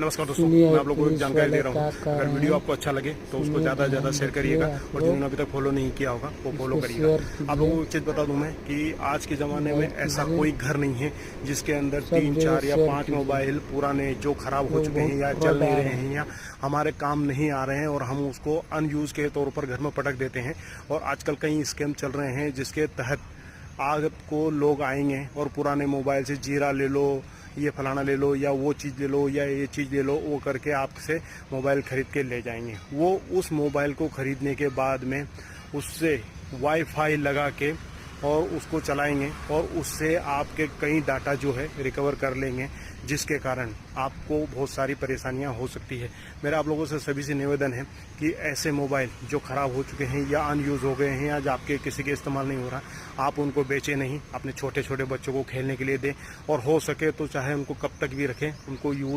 नमस्कार दोस्तों, मैं आप लोगों को एक जानकारी दे रहा हूँ। अगर वीडियो आपको अच्छा लगे तो उसको ज़्यादा से ज़्यादा शेयर करिएगा और जिन्होंने अभी तक फॉलो नहीं किया होगा वो फॉलो करिएगा। आप लोगों को एक चीज़ बता दूं मैं कि आज के ज़माने में ऐसा कोई घर नहीं है जिसके अंदर 3, 4 या 5 मोबाइल पुराने जो ख़राब हो चुके हैं या चल नहीं रहे हैं या हमारे काम नहीं आ रहे हैं और हम उसको अनयूज़ के तौर पर घर में पटक देते हैं। और आजकल कई स्कैम चल रहे हैं जिसके तहत आपको लोग आएंगे और पुराने मोबाइल से जीरा ले लो, ये फलाना ले लो या वो चीज़ ले लो या ये चीज़ ले लो, वो करके आपसे मोबाइल ख़रीद के ले जाएंगे। वो उस मोबाइल को ख़रीदने के बाद में उससे वाईफाई लगा के और उसको चलाएंगे और उससे आपके कई डाटा जो है रिकवर कर लेंगे, जिसके कारण आपको बहुत सारी परेशानियां हो सकती है। मेरा आप लोगों से सभी से निवेदन है कि ऐसे मोबाइल जो ख़राब हो चुके हैं या अनयूज़ हो गए हैं या आपके किसी के इस्तेमाल नहीं हो रहा, आप उनको बेचें नहीं, अपने छोटे छोटे बच्चों को खेलने के लिए दें और हो सके तो चाहे उनको कब तक भी रखें, उनको यूज़